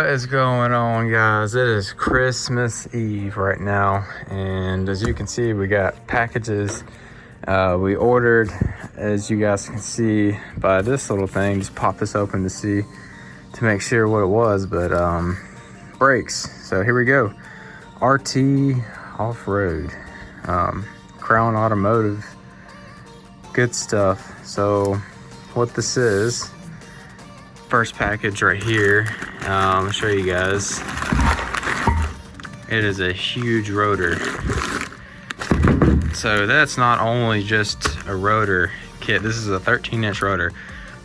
is going on, guys? It is Christmas Eve right now, and as you can see, we got packages we ordered. As you guys can see by this little thing, just pop this open to make sure what it was, but brakes. So here we go. RT Offroad, Crown Automotive, good stuff. So what this is, first package right here, I'll show you guys. It is a huge rotor. So that's not only just a rotor kit, this is a 13-inch rotor.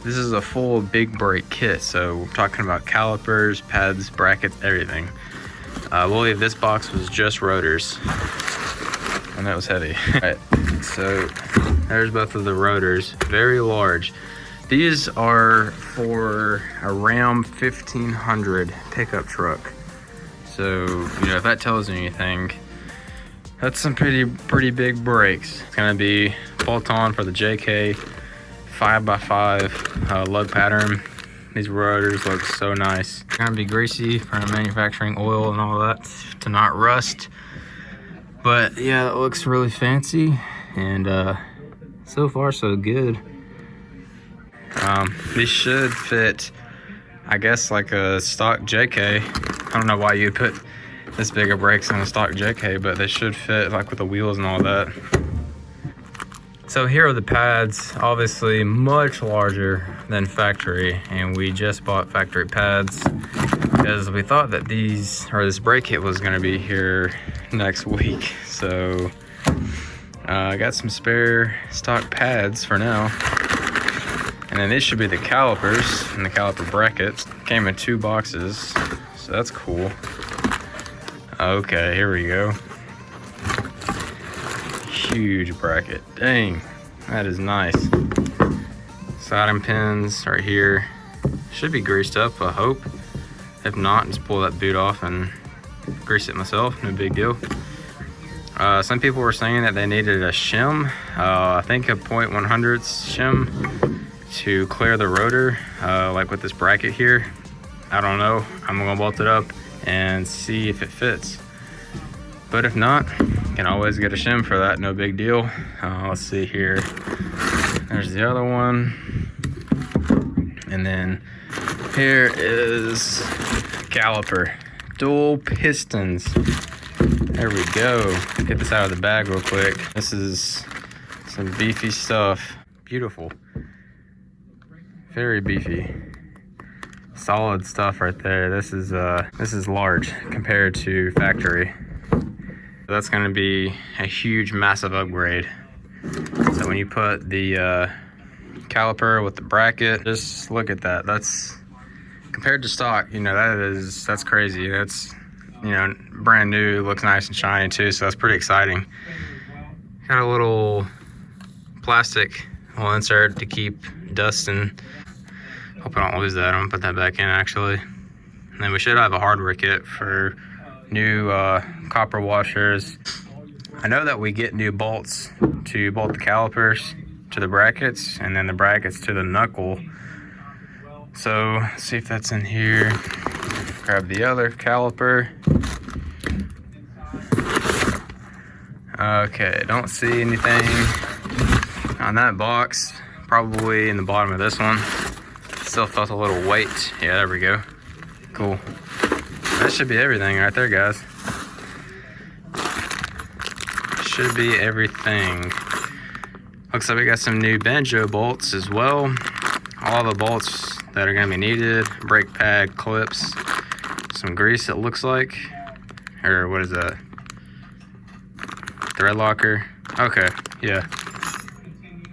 This is a full big brake kit, so we're talking about calipers, pads, brackets, everything. I believe this box was just rotors, and that was heavy. Alright, so there's both of the rotors, very large. These are for a Ram 1500 pickup truck. So, you know, if that tells you anything, that's some pretty big brakes. It's gonna be bolt on for the JK 5x5 lug pattern. These rotors look so nice. It's gonna be greasy from manufacturing oil and all that to not rust. But yeah, it looks really fancy, and so far so good. These should fit, I guess, like a stock JK. I don't know why you'd put this big of brakes on a stock JK, but they should fit like with the wheels and all that. So here are the pads, obviously much larger than factory, and we just bought factory pads because we thought that this brake kit was gonna be here next week. So I got some spare stock pads for now. And then these should be the calipers and the caliper brackets. Came in 2 boxes, so that's cool. Okay, here we go. Huge bracket, dang, that is nice. Siding pins right here. Should be greased up, I hope. If not, just pull that boot off and grease it myself, no big deal. Some people were saying that they needed a shim, I think a 0.100 shim to clear the rotor, like with this bracket here. I don't know, I'm gonna bolt it up and see if it fits. But if not, you can always get a shim for that, no big deal. Let's see here. There's the other one. And then here is caliper. Dual pistons. There we go. Get this out of the bag real quick. This is some beefy stuff. Beautiful. Very beefy. Solid stuff right there. This is large compared to factory. That's going to be a huge, massive upgrade. So when you put the caliper with the bracket, just look at that. That's compared to stock. You know, that's crazy. That's, you know, brand new. Looks nice and shiny too. So that's pretty exciting. Got a little plastic little insert to keep dust and. Hope I don't lose that. I'm gonna put that back in actually. And then we should have a hardware kit for new copper washers. I know that we get new bolts to bolt the calipers to the brackets, and then the brackets to the knuckle. So let's see if that's in here. Grab the other caliper. Okay, don't see anything on that box. Probably in the bottom of this one. Still felt a little weight. Yeah, there we go. Cool. That should be everything right there, guys. Should be everything. Looks like we got some new banjo bolts as well. All the bolts that are gonna be needed. Brake pad clips. Some grease, it looks like. Or what is that? Thread locker. Okay, yeah.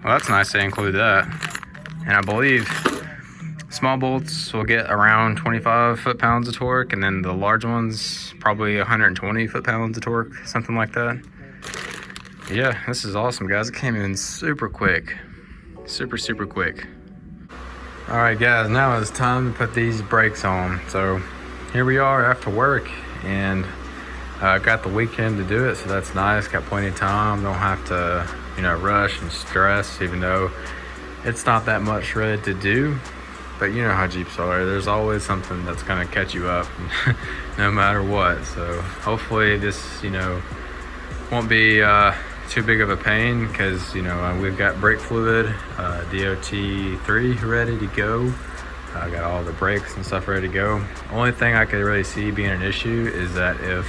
Well, that's nice they include that. And I believe small bolts will get around 25 foot-pounds of torque, and then the large ones probably 120 foot-pounds of torque, something like that. Yeah, this is awesome, guys. It came in super quick. Super quick. All right, guys, now it's time to put these brakes on. So here we are after work, and I got the weekend to do it, so that's nice. Got plenty of time. Don't have to, you know, rush and stress, even though it's not that much really to do. But you know how Jeeps are. There's always something that's gonna catch you up no matter what. So hopefully this, you know, won't be too big of a pain, because, you know, we've got brake fluid, DOT3 ready to go. I got all the brakes and stuff ready to go. Only thing I could really see being an issue is that if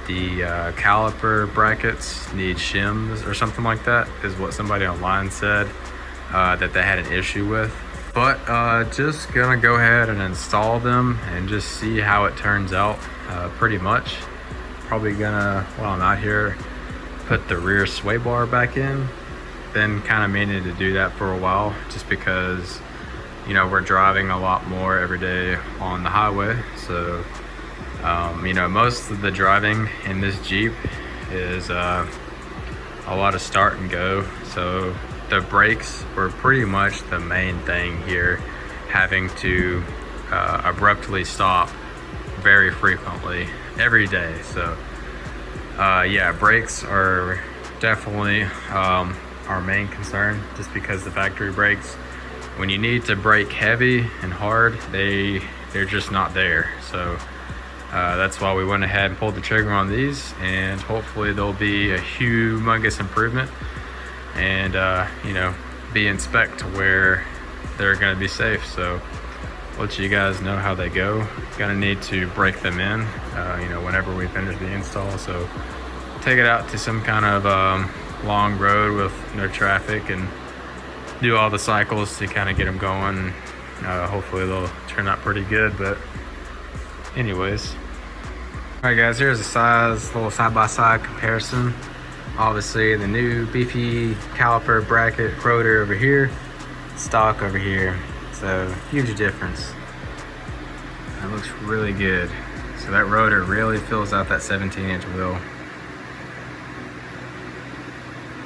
the caliper brackets need shims or something like that, is what somebody online said that they had an issue with. But just gonna go ahead and install them and just see how it turns out, pretty much. Probably gonna, while I'm out here, put the rear sway bar back in. Been kind of meaning to do that for a while, just because, you know, we're driving a lot more every day on the highway. So, you know, most of the driving in this Jeep is a lot of start and go. So the brakes were pretty much the main thing here, having to abruptly stop very frequently every day. So yeah, brakes are definitely our main concern, just because the factory brakes, when you need to brake heavy and hard, they're just not there. So that's why we went ahead and pulled the trigger on these, and hopefully there'll be a humongous improvement, and you know, be in spec to where they're going to be safe. So let you guys know how they go. Gonna need to break them in, you know, whenever we finish the install. So take it out to some kind of long road with no traffic and do all the cycles to kind of get them going. Hopefully they'll turn out pretty good. But anyways, all right guys, here's a little side-by-side comparison. Obviously the new beefy caliper bracket rotor over here, stock over here. So huge difference. That looks really good. So that rotor really fills out that 17-inch wheel.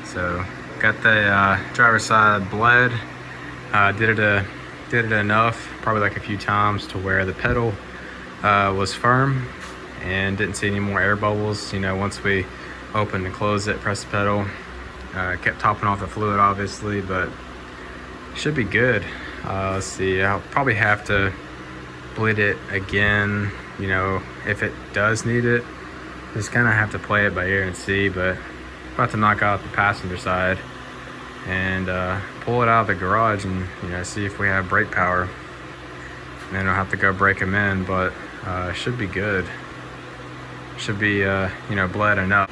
So got the driver's side bled. Did it enough, probably like a few times, to where the pedal was firm and didn't see any more air bubbles. You know, once we opened and closed it, pressed the pedal, kept topping off the fluid obviously, but should be good. Let's see, I'll probably have to bleed it again, you know, if it does need it. Just kind of have to play it by ear and see. But about to knock out the passenger side and pull it out of the garage and, you know, see if we have brake power. And then I'll have to go break them in, but should be good. Should be, you know, bled enough.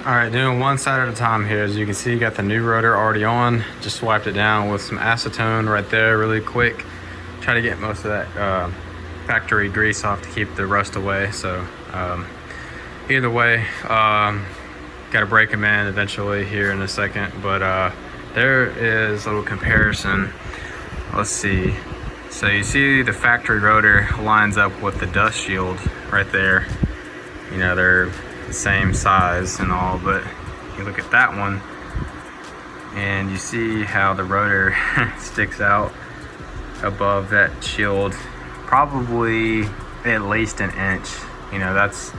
All right, doing one side at a time here. As you can see, you got the new rotor already on. Just wiped it down with some acetone right there really quick. Try to get most of that factory grease off to keep the rust away. So either way, got to break them in eventually here in a second. But there is a little comparison. Let's see. So you see the factory rotor lines up with the dust shield right there. You know, they're the same size and all, but you look at that one and you see how the rotor sticks out above that shield, probably at least an inch. You know, that's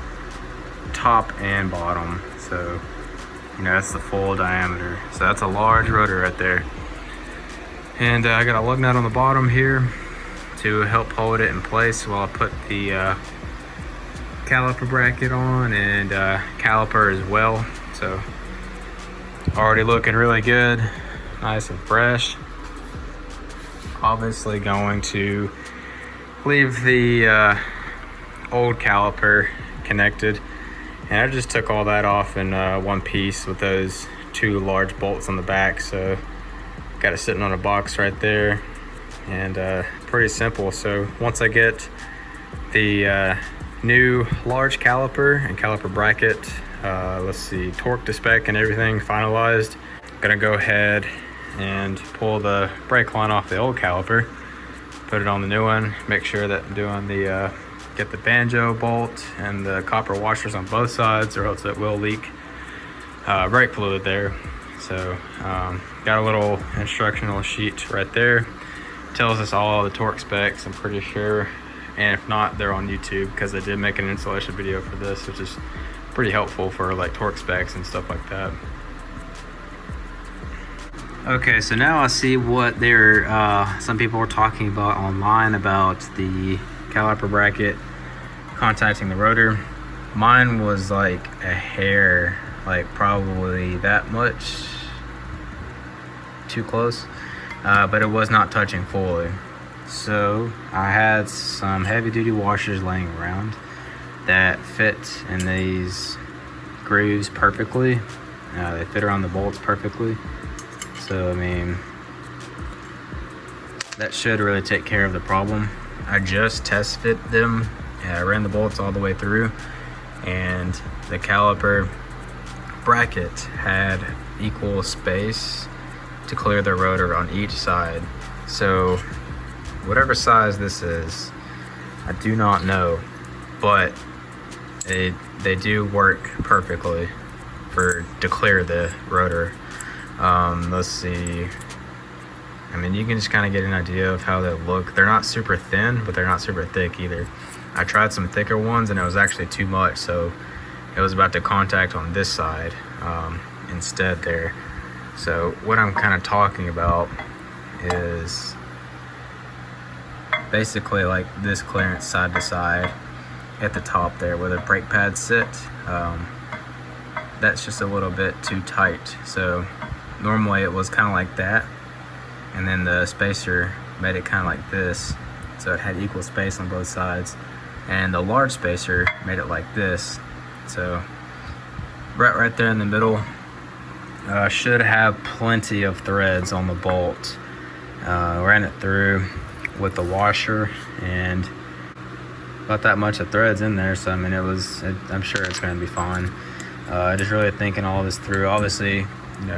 top and bottom. So, you know, that's the full diameter. So that's a large rotor right there. And I got a lug nut on the bottom here to help hold it in place while I put the caliper bracket on, and caliper as well. So already looking really good, nice and fresh. Obviously going to leave the old caliper connected, and I just took all that off in one piece with those two large bolts on the back. So got it sitting on a box right there, and pretty simple. So once I get the new large caliper and caliper bracket, let's see, torque to spec and everything finalized, gonna go ahead and pull the brake line off the old caliper, put it on the new one, make sure that I'm doing the get the banjo bolt and the copper washers on both sides, or else it will leak brake fluid there. So got a little instructional sheet right there, tells us all the torque specs, I'm pretty sure. And if not, they're on YouTube, because I did make an installation video for this, which is pretty helpful for like torque specs and stuff like that. Okay, so now I see what some people were talking about online about the caliper bracket contacting the rotor. Mine was like a hair, like probably that much too close, but it was not touching fully. So I had some heavy duty washers laying around that fit in these grooves perfectly. They fit around the bolts perfectly. So I mean, that should really take care of the problem. I just test fit them. I ran the bolts all the way through, and the caliper bracket had equal space to clear the rotor on each side. So whatever size this is, I do not know, but they do work perfectly to clear the rotor. Let's see. I mean, you can just kind of get an idea of how they look. They're not super thin, but they're not super thick either. I tried some thicker ones and it was actually too much, so it was about to contact on this side instead there. So what I'm kind of talking about is basically like this clearance side to side at the top there where the brake pads sit. That's just a little bit too tight. So normally it was kind of like that, and then the spacer made it kind of like this, so it had equal space on both sides, and the large spacer made it like this. So right there in the middle should have plenty of threads on the bolt. Ran it through with the washer and about that much of threads in there, so I mean I'm sure it's going to be fine. Just really thinking all this through. Obviously,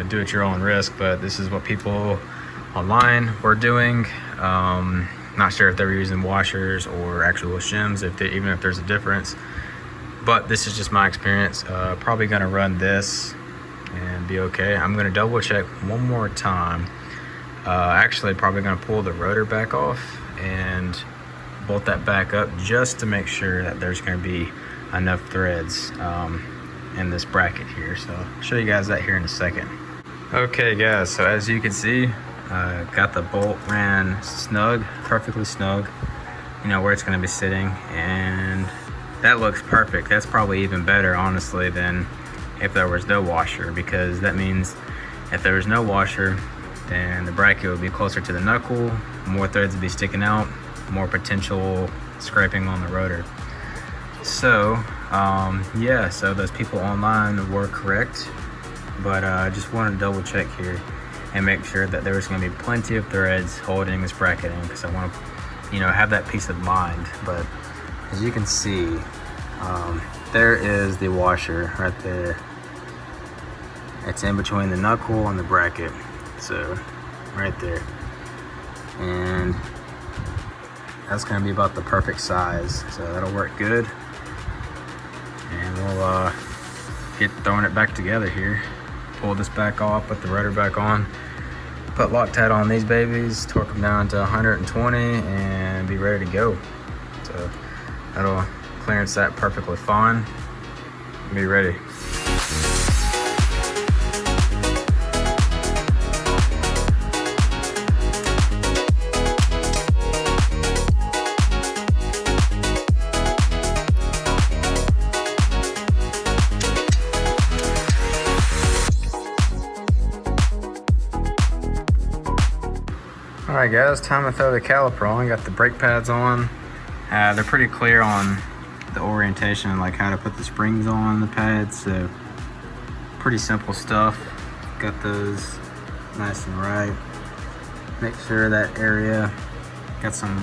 do at your own risk, but this is what people online were doing. Not sure if they were using washers or actual shims, even if there's a difference, but this is just my experience. Probably going to run this and be okay. I'm going to double check one more time. Actually probably going to pull the rotor back off and bolt that back up just to make sure that there's going to be enough threads in this bracket here. So I'll show you guys that here in a second. Okay guys, so as you can see, got the bolt ran snug, perfectly snug, where it's going to be sitting, and that looks perfect. That's probably even better honestly than if there was no washer, because that means if there was no washer, then the bracket would be closer to the knuckle, more threads would be sticking out, more potential scraping on the rotor. So yeah, so those people online were correct, but I just wanted to double check here and make sure that there was going to be plenty of threads holding this bracket in, because I want to have that peace of mind. But as you can see, there is the washer right there. It's in between the knuckle and the bracket, so right there, and that's going to be about the perfect size, so that'll work good. And we'll get throwing it back together here. Pull this back off, put the rotor back on, put Loctite on these babies, torque them down to 120, and be ready to go. So that'll clearance that perfectly fine. Be ready. Alright guys, time to throw the caliper on. Got the brake pads on. They're pretty clear on the orientation, like how to put the springs on the pads, so pretty simple stuff. Got those nice and right. Make sure that area got some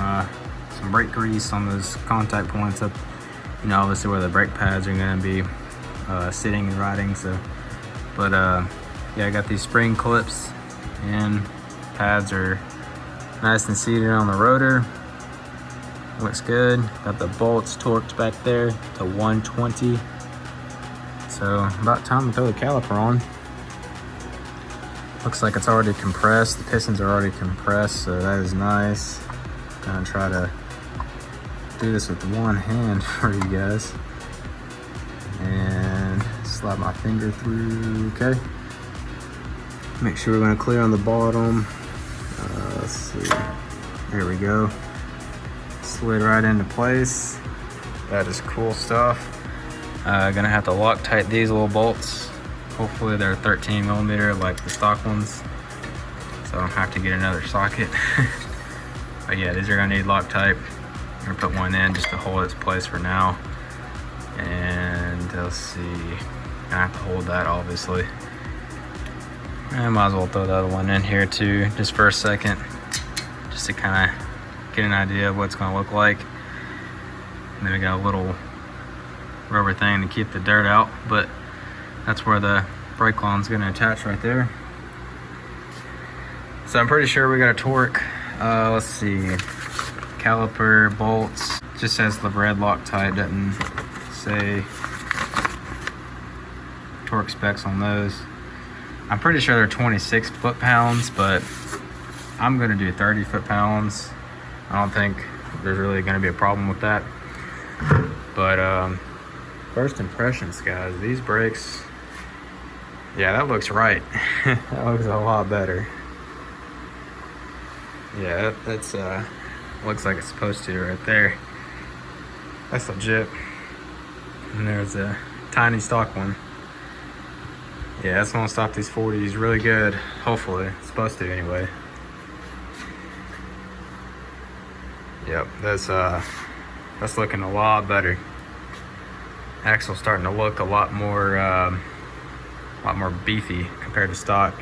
brake grease on those contact points up, obviously where the brake pads are going to be sitting and riding. So, but yeah, I got these spring clips and pads are nice and seated on the rotor. Looks good. Got the bolts torqued back there to 120. So about time to throw the caliper on. Looks like it's already compressed. The pistons are already compressed, so that is nice. Gonna try to do this with one hand for you guys. And slide my finger through, okay. Make sure we're gonna clear on the bottom. Let's see, there we go. Slid right into place. That is cool stuff. Gonna have to Loctite these little bolts. Hopefully they're 13 millimeter like the stock ones, so I don't have to get another socket. But yeah, these are gonna need Loctite. I'm gonna put one in just to hold its place for now. And let's see, I have to hold that obviously. I might as well throw the other one in here too, just for a second, just to kind of get an idea of what it's gonna look like. And then we got a little rubber thing to keep the dirt out, but that's where the brake line's gonna attach right there. So I'm pretty sure we got a torque. Let's see, caliper, bolts, just says the red Loctite, doesn't say torque specs on those. I'm pretty sure they're 26 foot-pounds, but I'm gonna do 30 foot-pounds. I don't think there's really gonna be a problem with that. But first impressions, guys, these brakes, yeah, that looks right. That looks a lot better. Yeah, that's looks like it's supposed to right there. That's legit. And there's a tiny stock one. Yeah, that's gonna stop these 40s really good. Hopefully, it's supposed to anyway. Yep, that's looking a lot better. Axle's starting to look a lot more beefy compared to stock.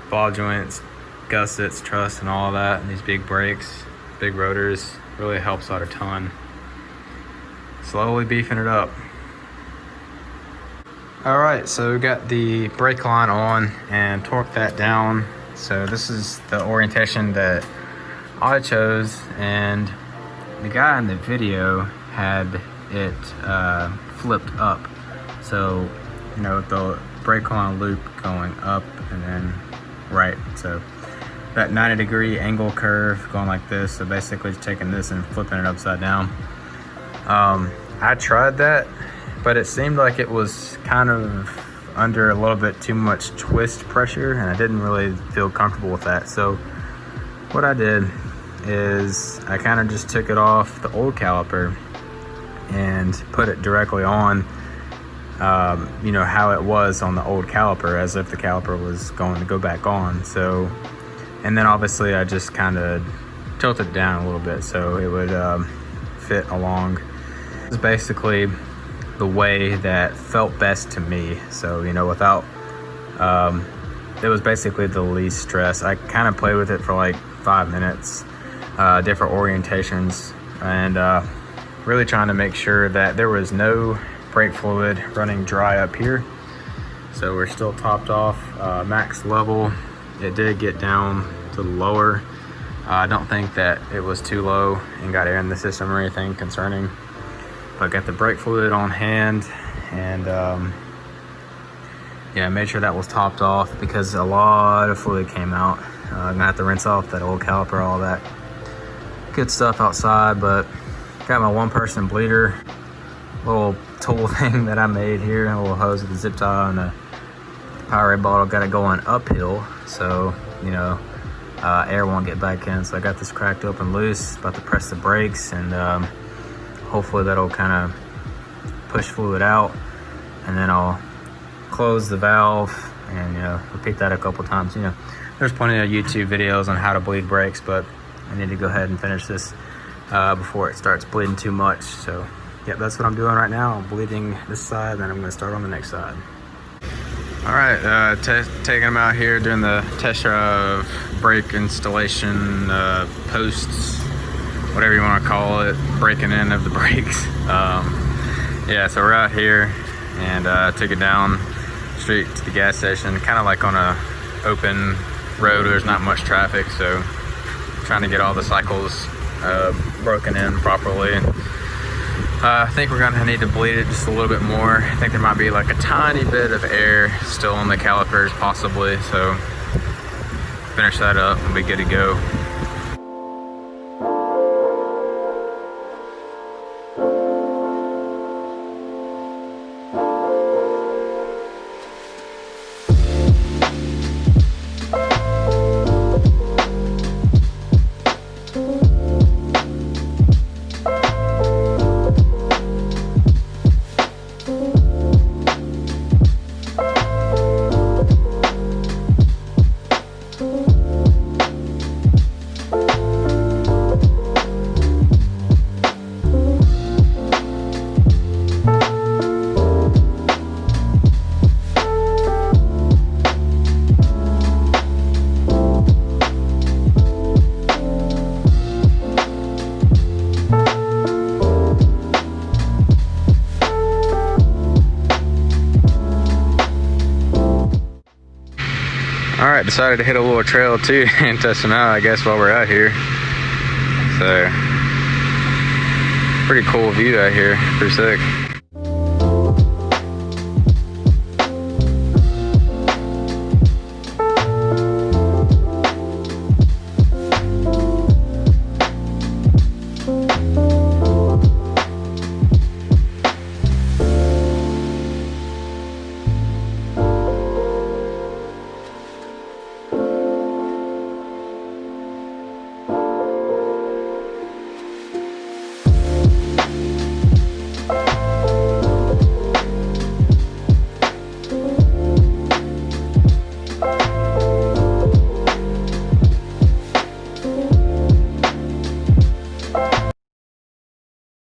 Ball joints, gussets, truss, and all that. And these big brakes, big rotors, really helps out a ton. Slowly beefing it up. All right, so we got the brake line on and torqued that down. So this is the orientation that I chose, and the guy in the video had it flipped up. So, you know, the brake line loop going up and then right. So that 90-degree angle curve going like this. So basically just taking this and flipping it upside down. I tried that, but it seemed like it was kind of under a little bit too much twist pressure, and I didn't really feel comfortable with that. So what I did is I kind of just took it off the old caliper and put it directly on, you know, how it was on the old caliper, as if the caliper was going to go back on. So, and then obviously I just kind of tilted it down a little bit so it would fit along. It's basically the way that felt best to me. So, you know, without, it was basically the least stress. I kind of played with it for like 5 minutes, different orientations, and really trying to make sure that there was no brake fluid running dry up here. So we're still topped off max level. It did get down to the lower. I don't think that it was too low and got air in the system or anything concerning. But I got the brake fluid on hand, and yeah, I made sure that was topped off because a lot of fluid came out. I'm gonna have to rinse off that old caliper, all that good stuff outside. But got my one-person bleeder, little tool thing that I made here, a little hose with a zip tie and a Powerade bottle. Got it going uphill, so you know air won't get back in. So I got this cracked open loose, about to press the brakes, and hopefully that'll kind of push fluid out, and then I'll close the valve and, you know, repeat that a couple times. You know, there's plenty of YouTube videos on how to bleed brakes, but I need to go ahead and finish this before it starts bleeding too much. So yeah, that's what I'm doing right now. I'm bleeding this side, then I'm going to start on the next side. All right, taking them out here, doing the test drive brake installation, posts, whatever you want to call it, breaking in of the brakes. Yeah, so we're out here, and took it down straight to the gas station, kind of like on a open road. There's not much traffic, so trying to get all the cycles broken in properly. I think we're gonna need to bleed it just a little bit more. I think there might be like a tiny bit of air still on the calipers possibly, so finish that up and be good to go. Alright, decided to hit a little trail too and test them out, I guess, while we're out here. So, pretty cool view out here, pretty sick.